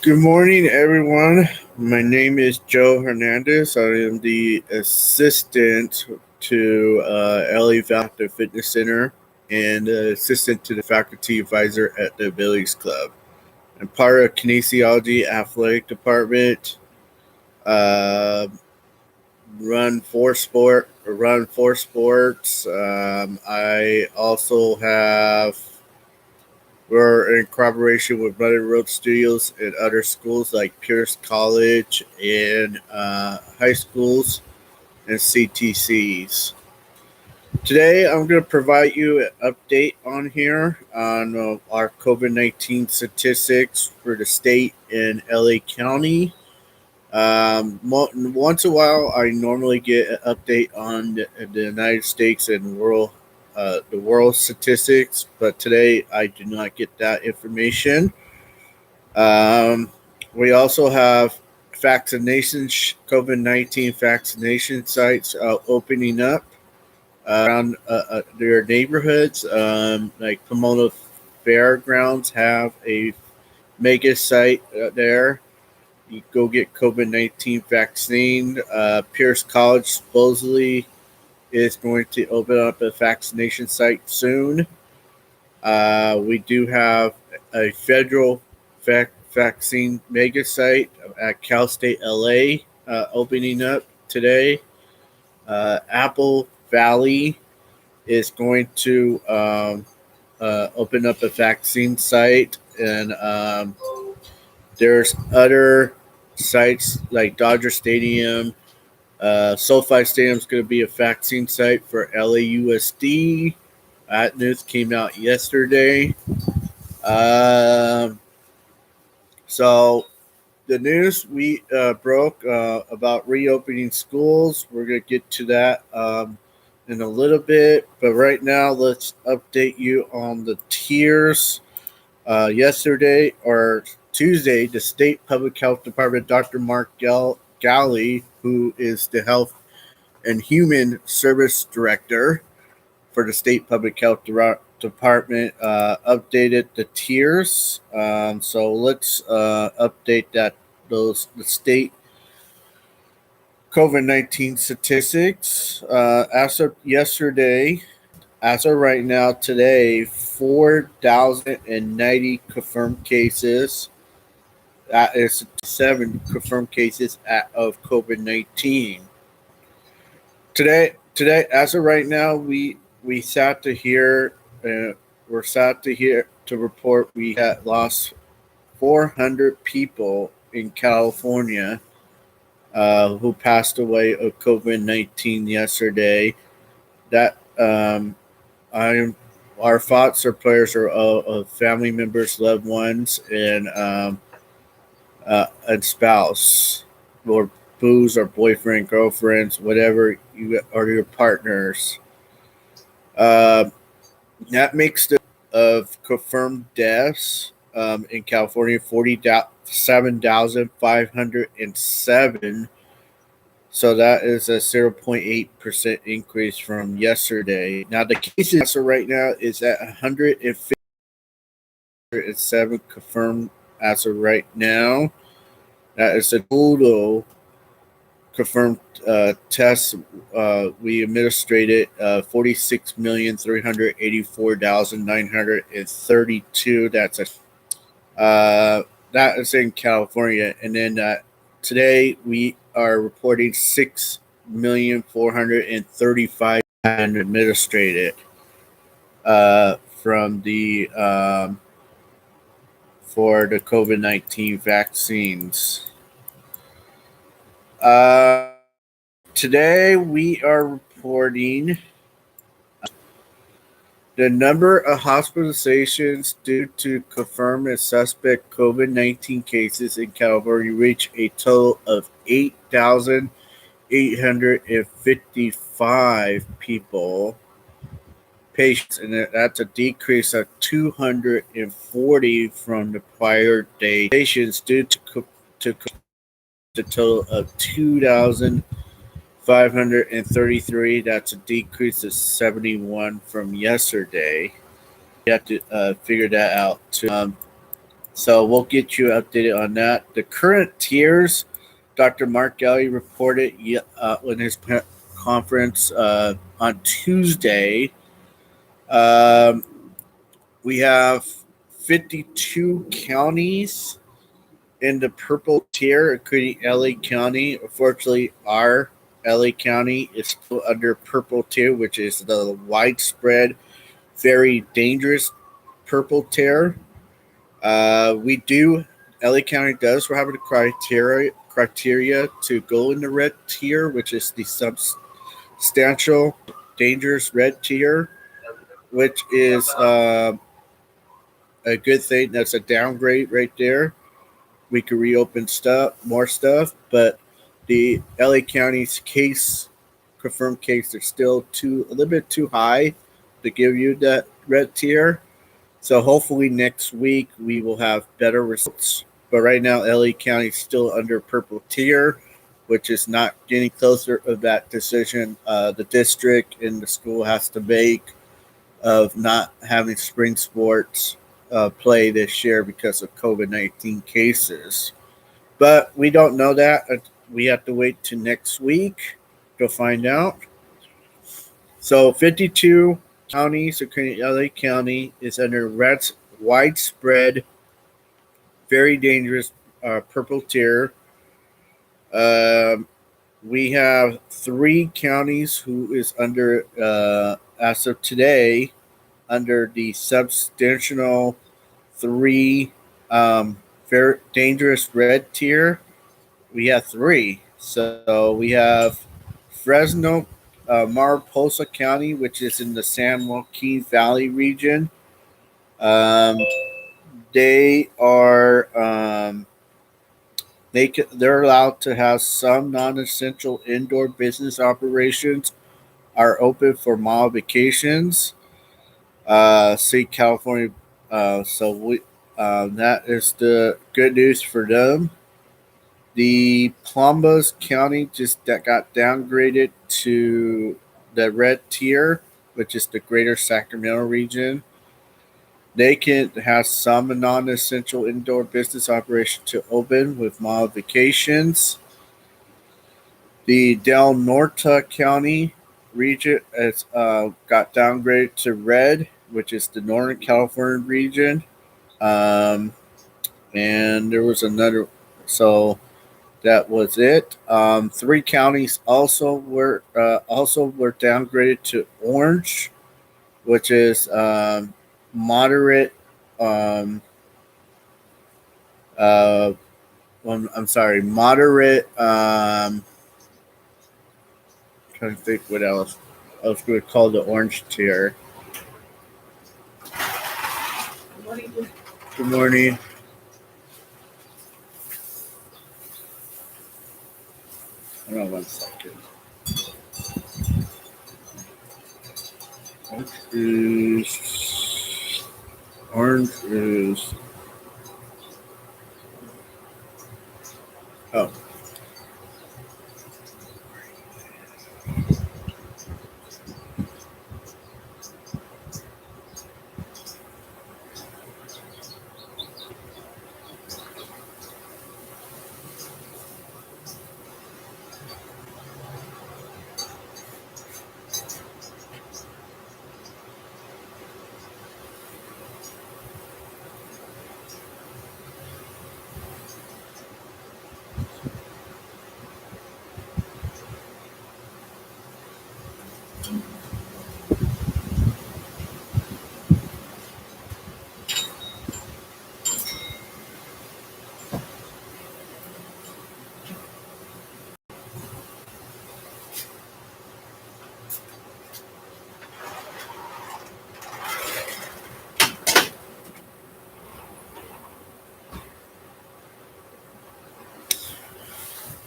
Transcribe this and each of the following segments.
Good morning, everyone. My name is Joe Hernandez. I am the assistant to LA Valley Fitness Center and assistant to the faculty advisor at the Abilities Club. I'm part of kinesiology athletic department. Uh, run four sports. I also have We're in collaboration with Muddy Road Studios and other schools like Pierce College and high schools and CTCs. Today, I'm going to provide you an update on here on our COVID 19 statistics for the state and LA County. Once in a while, I normally get an update on the United States and the world statistics, but today I did not get that information. Um, we also have COVID-19 vaccination sites opening up around their neighborhoods. Like Pomona Fairgrounds have a mega site there. You go get COVID-19 vaccine. Pierce College supposedly is going to open up a vaccination site soon. We do have a federal vaccine mega site at Cal State LA opening up today. Apple Valley is going to open up a vaccine site, and there's other sites like Dodger Stadium. SoFi Stadium is going to be a vaccine site for LAUSD. That news came out yesterday. So the news we broke about reopening schools, we're going to get to that in a little bit. But right now, let's update you on the tiers. Yesterday or Tuesday, the State Public Health Department, Dr. Mark Galley, who is the Health and Human Service Director for the State Public Health Department, updated the tiers. So let's update the state COVID-19 statistics. As of yesterday, as of right now, today, 4,090 confirmed cases. That is 7 confirmed cases of COVID-19. Today, as of right now, we sat to hear. We're sad to hear to report we had lost 400 people in California who passed away of COVID-19 yesterday. That our thoughts or prayers are of family members, loved ones, and spouse, or booze, or boyfriend, girlfriends, whatever you or your partners. That makes the of confirmed deaths in California 47,507. So that is a 0.8% increase from yesterday. Now the cases right now is at 157 confirmed as of right now. That is the total confirmed tests we administrated 46,384,932. That is in California, and then today we are reporting 6,435 administrated from the for the COVID-19 vaccines. Today we are reporting the number of hospitalizations due to confirmed and suspect COVID-19 cases in California reached a total of 8,855 patients, and that's a decrease of 240 from the prior day. Patients due to a total of 2,533. That's a decrease of 71 from yesterday. You have to figure that out too. So we'll get you updated on that. The current tiers, Dr. Mark Galley reported in his conference on Tuesday. Um, we have 52 counties in the purple tier, including LA County. Unfortunately, our LA County is still under purple tier, which is the widespread, very dangerous purple tier. LA County does have the criteria to go in the red tier, which is the substantial dangerous red tier, which is a good thing. That's a downgrade right there. We could reopen more stuff, but the LA County's confirmed case, are still a little bit too high to give you that red tier. So hopefully next week we will have better results. But right now, LA County is still under purple tier, which is not getting closer of that decision the district and the school has to make of not having spring sports play this year because of COVID-19 cases. But we don't know that. We have to wait to next week to find out. So 52 counties, including LA County, is under widespread, very dangerous purple tier. We have 3 counties who is under, as of today, under the substantial 3 very dangerous red tier. We have 3. So we have Fresno, Mariposa County, which is in the San Joaquin Valley region. They are they're allowed to have some non-essential indoor business operations are open for modifications. See California. That is the good news for them. The Plumbus County that got downgraded to the red tier, which is the Greater Sacramento region. They can have some non-essential indoor business operation to open with modifications. The Del Norte County region has got downgraded to red, which is the Northern California region. And there was another, so that was it. 3 counties also were downgraded to orange, which is moderate. Moderate. Trying to think what else. I was going to call the orange tier. Good morning. Hold on 1 second. Orange is. Oh.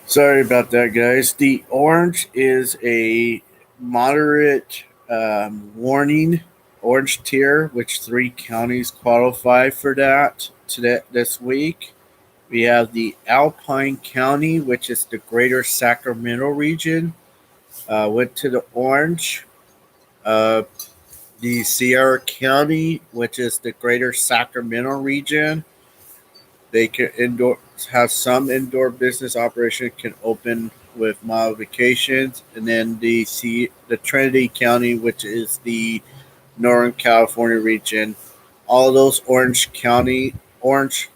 Sorry about that, guys. The orange is a moderate warning, orange tier, which 3 counties qualify for that this week. We have the Alpine County, which is the Greater Sacramento region, went to the orange. The Sierra County, which is the Greater Sacramento region, They can indoor have some indoor business operation can open with modifications, and then the Trinity County, which is the Northern California region, all those orange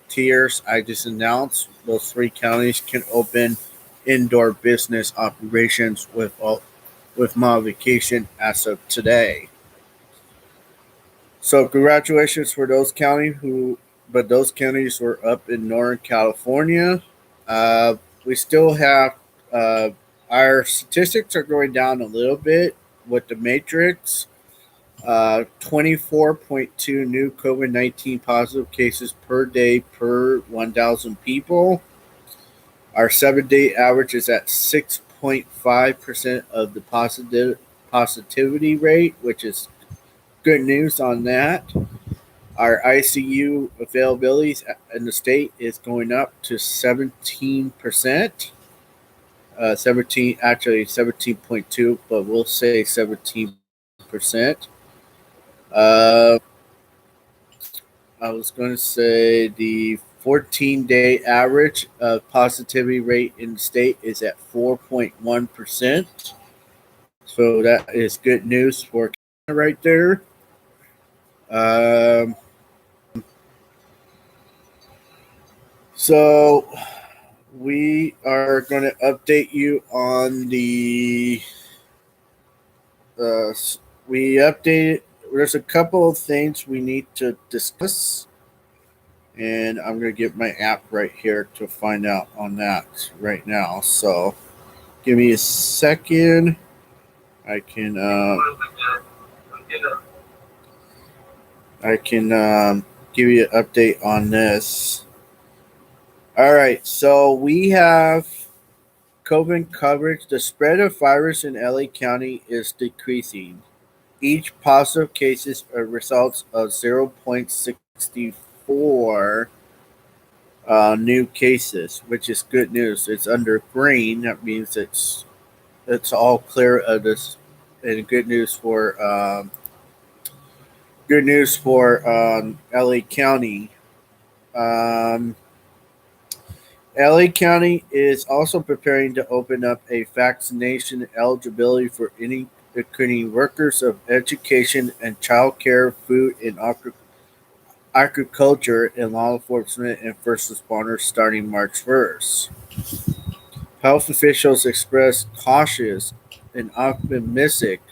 tiers I just announced, those three counties can open indoor business operations with modification as of today. So congratulations for those but those counties were up in Northern California. We still have our statistics are going down a little bit with the matrix. 24.2 new COVID 19 positive cases per day per 1,000 people. Our 7-day average is at 6.5% of the positivity rate, which is good news on that. Our ICU availability in the state is going up to 17%. 17.2, but we'll say 17%. I was going to say the 14-day average positivity rate in the state is at 4.1%. So that is good news for Canada right there. So we are going to update you on the. We updated. There's a couple of things we need to discuss, and I'm going to get my app right here to find out on that right now. So give me a second. I can give you an update on this. All right, so we have COVID coverage. The spread of virus in LA County is decreasing. Each positive cases are results of 0.64 new cases, which is good news. It's under green. That means it's all clear of this, and good news for LA County. LA County is also preparing to open up a vaccination eligibility for including workers of education and child care, food and agriculture, and law enforcement and first responders starting March 1st. Health officials expressed cautious and optimistic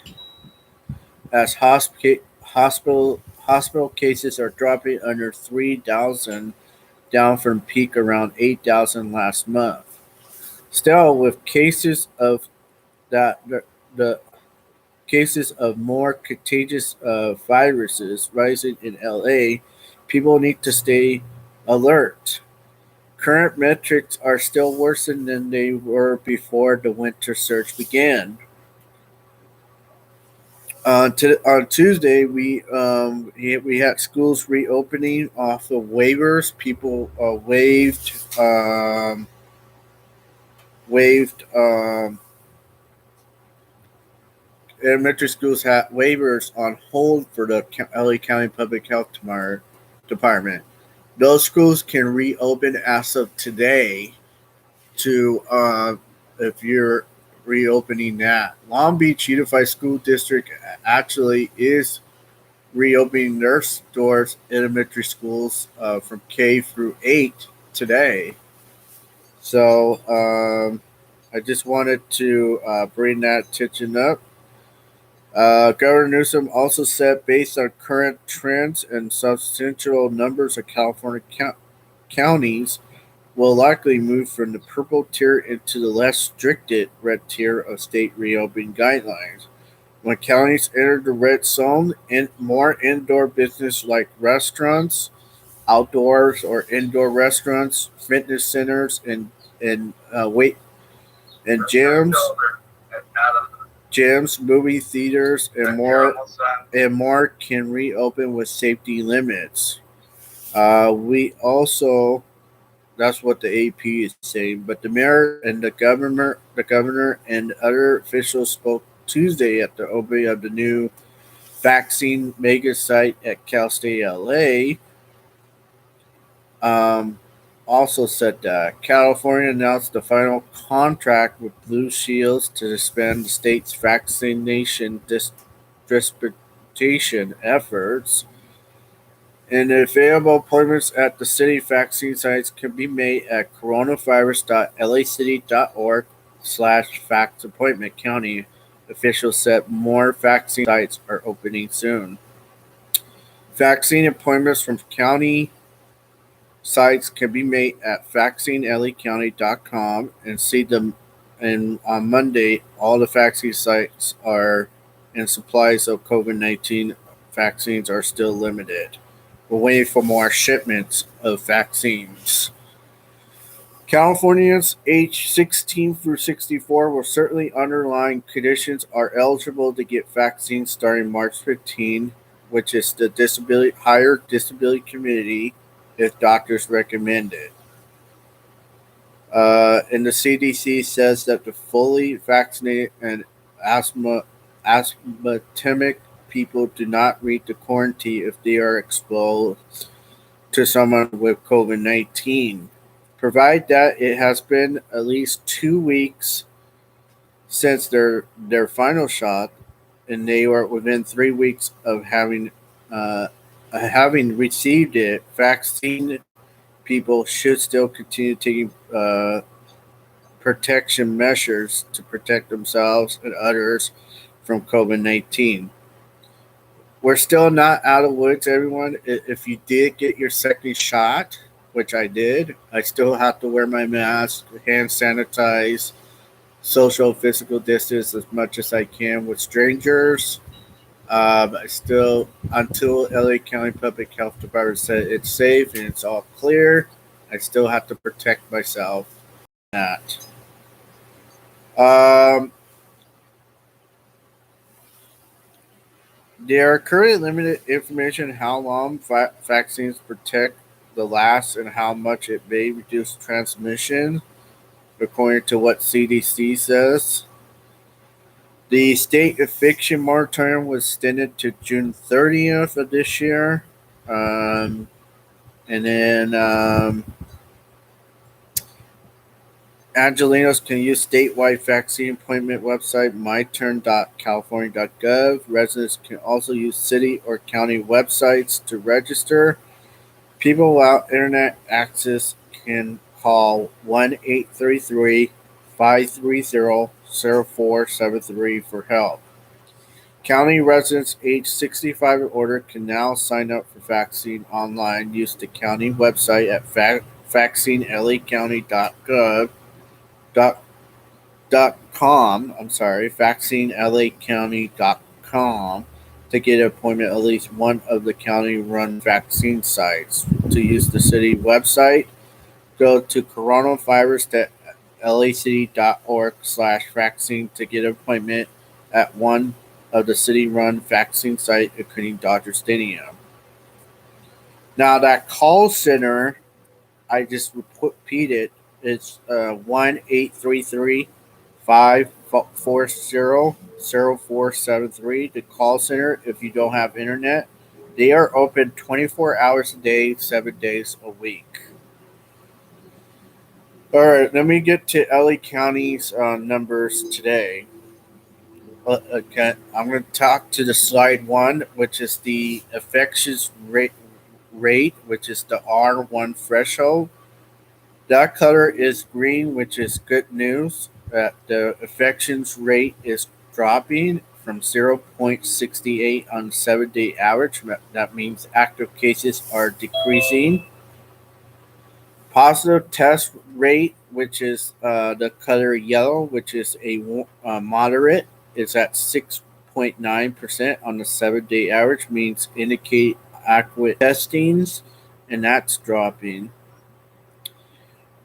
as hospital cases are dropping under 3,000, down from peak around 8,000 last month. Still, with cases of the cases of more contagious viruses rising in LA, people need to stay alert. Current metrics are still worse than they were before the winter surge began. On Tuesday, we had schools reopening off of waivers. People waived. Elementary schools had waivers on hold for the LA County Public Health Department. Those schools can reopen as of today. If you're reopening that, Long Beach Unified School District actually is reopening their doors, elementary schools from K through 8 today. So I just wanted to bring that attention up. Governor Newsom also said, based on current trends and substantial numbers of California counties, will likely move from the purple tier into the less restricted red tier of state reopening guidelines. When counties enter the red zone, more indoor business like restaurants, outdoors or indoor restaurants, fitness centers, and gyms, movie theaters, and more can reopen with safety limits. We also That's what the AP is saying. But the mayor and the governor and other officials spoke Tuesday at the opening of the new vaccine mega site at Cal State LA. also said that California announced the final contract with Blue Shields to expand the state's vaccination distribution efforts. And available appointments at the city vaccine sites can be made at coronavirus.lacity.org/fax appointment. County officials said more vaccine sites are opening soon. Vaccine appointments from county sites can be made at vaccineLAcounty.com and see them. And on Monday, all the vaccine sites are and supplies of COVID-19 vaccines are still limited. We're waiting for more shipments of vaccines. Californians aged 16 through 64 will certainly underlying conditions are eligible to get vaccines starting March 15, which is the higher disability community if doctors recommend it. And the CDC says that the fully vaccinated and asthmatic people do not need to quarantine if they are exposed to someone with COVID-19, provided that it has been at least 2 weeks since their final shot, and they are within 3 weeks of having received it. Vaccine people should still continue taking protection measures to protect themselves and others from COVID-19. We're still not out of the woods, everyone. If you did get your second shot, which I did, I still have to wear my mask, hand sanitize, social physical distance as much as I can with strangers. I still, until LA County Public Health Department said it's safe and it's all clear, I still have to protect myself. That. There are currently limited information how long vaccines protect the last and how much it may reduce transmission, according to what CDC says. The state eviction moratorium was extended to June 30th of this year. And then Angelenos can use statewide vaccine appointment website myturn.california.gov. Residents can also use city or county websites to register. People without internet access can call 1-833-530-0473 for help. County residents age 65 and older can now sign up for vaccine online. Use the county website at vaccinelacounty.gov. vaccinelacounty.com to get an appointment at least one of the county-run vaccine sites. To use the city website, go to coronavirus.lacity.org/vaccine to get an appointment at one of the city-run vaccine sites, including Dodger Stadium. Now that call center, I just repeated, it's 1-833-540-0473. The call center, if you don't have internet, they are open 24 hours a day, 7 days a week. All right, let me get to LA County's numbers today. Okay, I'm going to talk to the slide 1, which is the infections rate, which is the R1 threshold. That color is green, which is good news. That the infections rate is dropping from 0.68 on the 7-day average. That means active cases are decreasing. Positive test rate, which is the color yellow, which is a moderate, is at 6.9% on the 7-day average, means indicate adequate testings, and that's dropping.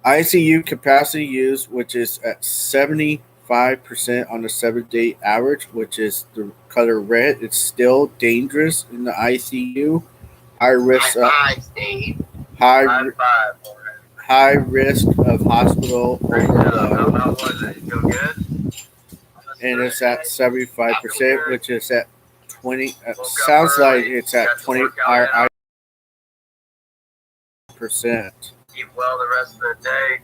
ICU capacity used, which is at 75% on the 7-day average, which is the color red. It's still dangerous in the ICU. High risk of hospital overload. And it's at 75%, which is at 20. Sounds like it's at 20%. keep well the rest of the day.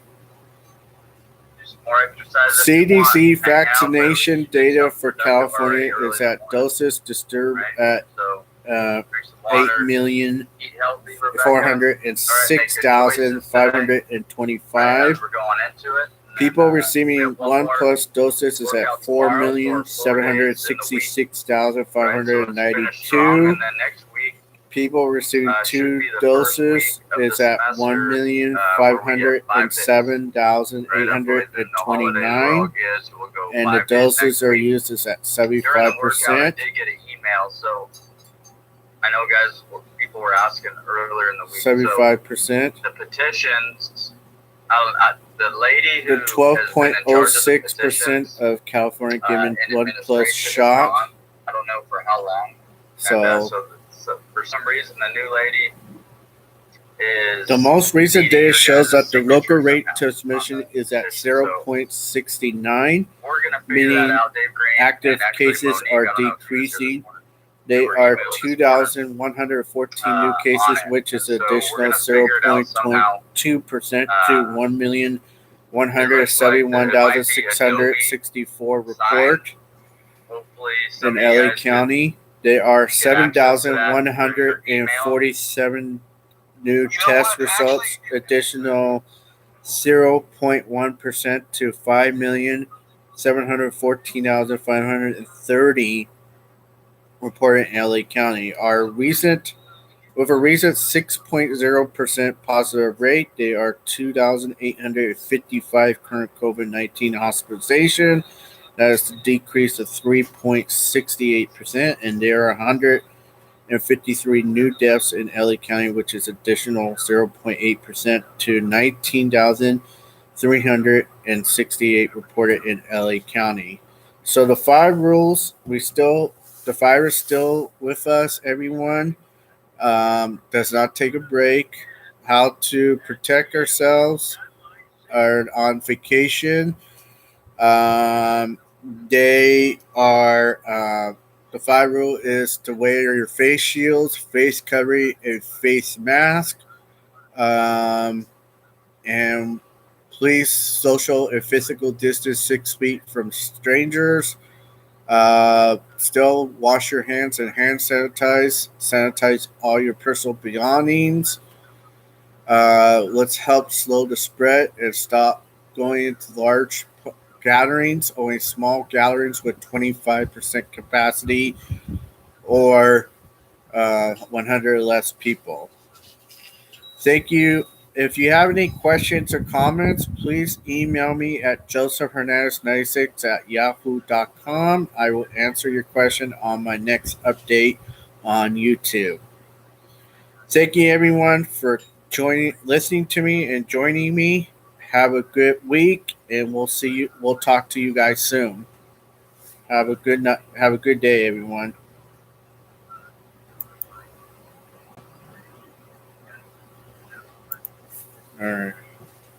Do some more exercise. CDC vaccination data for California is that doses disturbed at 8,406,525. People receiving 1+ doses is at 4,766,592. People receiving 2 doses is at 1,507,829. And the doses are used is at 75%. I know, guys, people were asking earlier in the week. 75%. So the petitions, the lady who the 12.06% of California given 1+ shot. I don't know for how long. So for some reason, the new lady is. The most recent data shows that the local rate of transmission is at 0.69, meaning active cases are decreasing. They are 2,114 new cases, which is additional 0.22% to 1,171,664 report. In LA County, there are 7,147 new test results, additional 0.1% to 5,714,530 reported in LA County. With a recent 6.0% positive rate, there are 2,855 current COVID-19 hospitalization. That is a decrease of 3.68%, and there are 153 new deaths in LA County, which is additional 0.8% to 19,368 reported in LA County. So the 5 rules, the virus still with us, everyone. Does not take a break. How to protect ourselves are on vacation. They are the 5 rule is to wear your face shields, face covering, and face mask. And please social and physical distance 6 feet from strangers. Still wash your hands and hand sanitize. Sanitize all your personal belongings. Let's help slow the spread and stop going into large gatherings. Only small gatherings with 25% capacity or 100 or less people. Thank you. If you have any questions or comments, please email me at josephhernandez96@yahoo.com. I will answer your question on my next update on YouTube. Thank you, everyone, for listening to me and joining me. Have a good week, and we'll talk to you guys soon. Have a good night. Have a good day, everyone. All right.